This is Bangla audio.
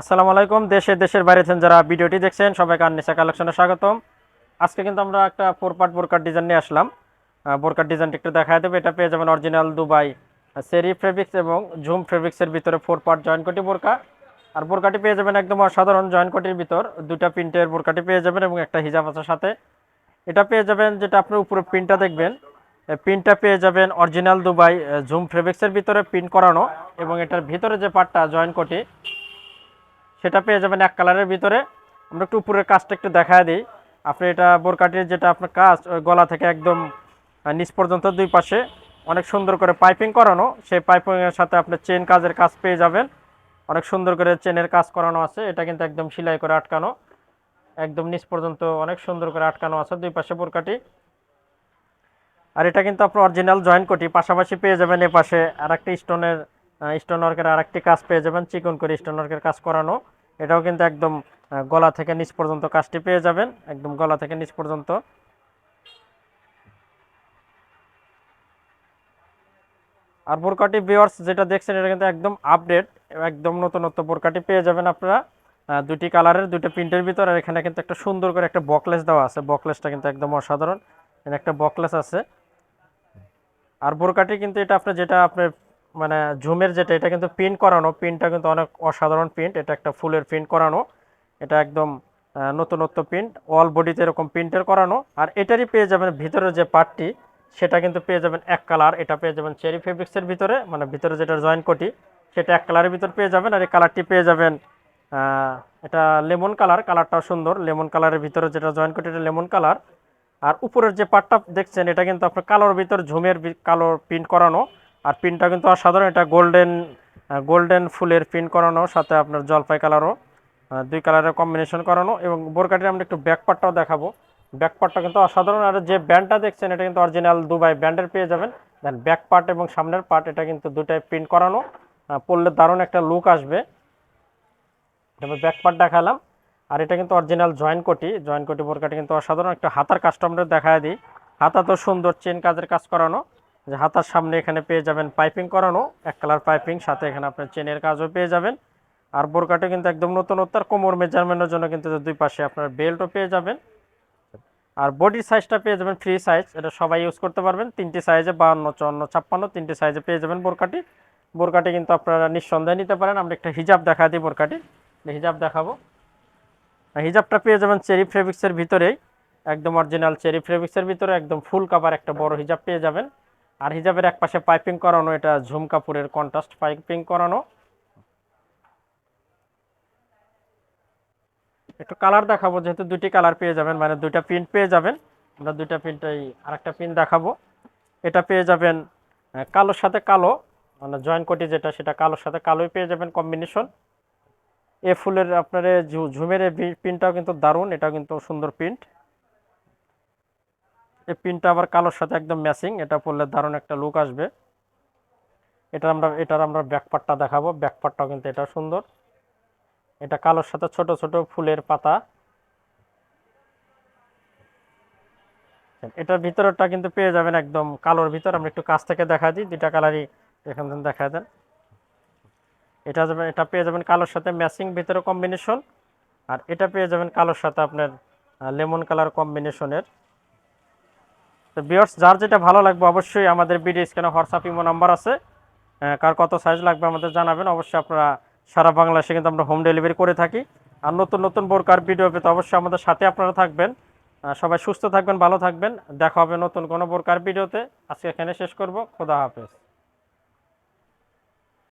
আসসালামু আলাইকুম। দেশের বাইরে থেকে যারা ভিডিওটি দেখছেন সবাইকে আননিসা কালেকশনে স্বাগতম। আজকে কিন্তু আমরা একটা ফোর পার্ট বোরকার ডিজাইন নিয়ে আসলাম। বোরকার ডিজাইনটা একটু দেখায় দেবো। এটা পেয়ে যাবেন অরিজিনাল দুবাই সেরি ফেব্রিক্স এবং ঝুম ফেব্রিক্সের ভিতরে ফোর পার্ট জয়েন্ট কোটি বোরকা। আর বোরকাটি পেয়ে যাবেন একদম অসাধারণ জয়েন্ট কোটির ভিতর দুটা প্রিন্টের বোরকাটি পেয়ে যাবেন এবং একটা হিজাব আছে সাথে। এটা পেয়ে যাবেন যেটা আপনার উপরে প্রিন্টটা দেখবেন, প্রিন্টটা পেয়ে যাবেন অরিজিনাল দুবাই ঝুম ফেব্রিক্সের ভিতরে প্রিন্ট করানো এবং এটার ভিতরে যে পার্টটা জয়েন্ট কোটি সেটা পেয়ে যাবেন এক কালারের ভিতরে। আমরা একটু উপরের কাজটা একটু দেখায় দিই। আপনি এটা বোরকাটির যেটা আপনার কাজ ওই গলা থেকে একদম নিচ পর্যন্ত দুই পাশে অনেক সুন্দর করে পাইপিং করানো, সেই পাইপিংয়ের সাথে আপনি চেন কাজের কাজ পেয়ে যাবেন। অনেক সুন্দর করে চেনের কাজ করানো আছে। এটা কিন্তু একদম সেলাই করে আটকানো, একদম নিচ পর্যন্ত অনেক সুন্দর করে আটকানো আছে দুই পাশে বোরকাটি। আর এটা কিন্তু আপনার অরিজিনাল জয়েন্ট কোটি, পাশাপাশি পেয়ে যাবেন এ পাশে আর একটা স্টোন ওয়ার্কের আর একটি কাজ পেয়ে যাবেন, চিকন করে স্টোন ওয়ার্কের কাজ করানো। এটাও কিন্তু একদম গলা থেকে নিচ পর্যন্ত কাজটি পেয়ে যাবেন, একদম গলা থেকে নিচ পর্যন্ত। আর বোরকাটি ভিউয়ার্স যেটা দেখছেন এটা কিন্তু একদম আপডেট, একদম নতুনত্ব বোরকাটি পেয়ে যাবেন আপনারা দুটি কালারের দুটো প্রিন্টের ভিতর। আর এখানে কিন্তু একটা সুন্দর করে একটা বকলেস দেওয়া আছে, বকলেসটা কিন্তু একদম অসাধারণ। এখানে একটা বকলেস আছে। আর বোরকাটি কিন্তু এটা আপনার যেটা আপনার মানে ঝুমের যেটা এটা কিন্তু প্রিন্ট করানো, প্রিন্টটা কিন্তু অনেক অসাধারণ প্রিন্ট। এটা একটা ফুলের প্রিন্ট করানো, এটা একদম নতুনত্ব প্রিন্ট, অল বডিতে এরকম প্রিন্টের করানো। আর এটারই পেয়ে যাবেন ভিতরে যে পার্টটি সেটা কিন্তু পেয়ে যাবেন এক কালার, এটা পেয়ে যাবেন চেরি ফেব্রিক্সের ভিতরে, মানে ভিতরে যেটা জয়েন্ট কোটি সেটা এক কালারের ভিতর পেয়ে যাবেন। আর এই কালারটি পেয়ে যাবেন এটা লেমন কালার, কালারটাও সুন্দর, লেমন কালারের ভিতরে যেটা জয়েন্ট কোটি এটা লেমন কালার। আর উপরের যে পার্টটা দেখছেন এটা কিন্তু আপনার কালোর ভিতর ঝুমের কালো প্রিন্ট করানো। আর প্রিন্টটা কিন্তু অসাধারণ, এটা গোল্ডেন গোল্ডেন ফুলের প্রিন্ট করানো, সাথে আপনার জলপাই কালারও, দুই কালারের কম্বিনেশন করানো। এবং বোরকাটির আমরা একটু ব্যাক পার্টটাও দেখাবো। ব্যাক পার্টটা কিন্তু অসাধারণ। আর যে ব্যান্ডটা দেখছেন এটা কিন্তু অরিজিনাল দুবাই ব্যান্ডের পেয়ে যাবেন। দেন ব্যাক পার্ট এবং সামনের পার্ট এটা কিন্তু দুটাই প্রিন্ট করানো, পরলে দারুণ একটা লুক আসবে। তারপর ব্যাক পার্ট দেখালাম। আর এটা কিন্তু অরিজিনাল জয়েন্ট কোটি, জয়েন্ট কোটি বোরকাটি কিন্তু অসাধারণ। একটা হাতার কাজটা আমরা দেখায় দিই। হাতা তো সুন্দর চেন কাজের কাজ করানো, যে হাতার সামনে এখানে পেয়ে যাবেন পাইপিং করানো, এক কালার পাইপিং, সাথে এখানে আপনার চেনের কাজও পেয়ে যাবেন। আর বোরকাটি কিন্তু একদম নতুনত্ব, আর কোমর মেজারমেন্টের জন্য কিন্তু দুই পাশে আপনার বেল্টও পেয়ে যাবেন। আর বডির সাইজটা পেয়ে যাবেন ফ্রি সাইজ, এটা সবাই ইউজ করতে পারবেন। তিনটি সাইজে 52, 54, 56 তিনটি সাইজে পেয়ে যাবেন বোরকাটি। বোরকাটি কিন্তু আপনারা নিঃসন্দেহে নিতে পারেন। আমরা একটা হিজাব দেখা দিই বোরকাটি, হিজাব দেখাবো। হিজাবটা পেয়ে যাবেন চেরি ফেব্রিক্সের ভিতরেই, একদম অরিজিনাল চেরি ফেব্রিক্সের ভিতরে একদম ফুল কাভার একটা বড় হিজাব পেয়ে যাবেন। আর হিজাবের এক পাশে পাইপিং করানো, এটা ঝুম কাপড়ের কন্ট্রাস্ট পাইপিং করানো। একটু কালার দেখাবো, যেহেতু দুটি কালার পেয়ে যাবেন, মানে দুইটা প্রিন্ট পেয়ে যাবেন। আমরা দুইটা প্রিন্টই আরেকটা প্রিন্ট দেখাবো। এটা পেয়ে যাবেন কালোর সাথে কালো, মানে জয়েন্ট কোটি যেটা সেটা কালোর সাথে কালোই পেয়ে যাবেন কম্বিনেশন। এ ফুলের আপনার ঝুমের এই প্রিন্টটাও কিন্তু দারুণ, এটাও কিন্তু সুন্দর প্রিন্ট। এই প্রিন্টটা আবার কালোর সাথে একদম ম্যাচিং, এটা পরলে দারুণ একটা লুক আসবে। এটার আমরা ব্যাক পার্টটা দেখাবো। ব্যাক পার্টটাও কিন্তু এটা সুন্দর, এটা কালোর সাথে ছোট ছোট ফুলের পাতা। এটার ভিতরটা কিন্তু পেয়ে যাবেন একদম কালোর ভিতর। আমরা একটু কাছ থেকে দেখা দিই, দুইটা কালারই এখান থেকে দেখা দেন। এটা পেয়ে যাবেন কালোর সাথে ম্যাচিং ভিতরে কম্বিনেশন। আর এটা পেয়ে যাবেন কালোর সাথে আপনার লেমন কালার কম্বিনেশনের। তো ভিউয়ার্স যার যেটা ভালো লাগবে অবশ্যই আমাদের ভিডিও স্ক্রিনে হোয়াটসঅ্যাপ ইমো নাম্বার আছে, কার কত সাইজ লাগবে আমাদের জানাবেন। অবশ্যই আপনারা সারা বাংলাদেশে কিন্তু আমরা হোম ডেলিভারি করে থাকি। আর নতুন নতুন বোরকার ভিডিও পেতে অবশ্যই আমাদের সাথে আপনারা থাকবেন। সবাই সুস্থ থাকবেন, ভালো থাকবেন। দেখা হবে নতুন কোনো বোরকার ভিডিওতে। আজকে এখানে শেষ করব। খোদা হাফেজ।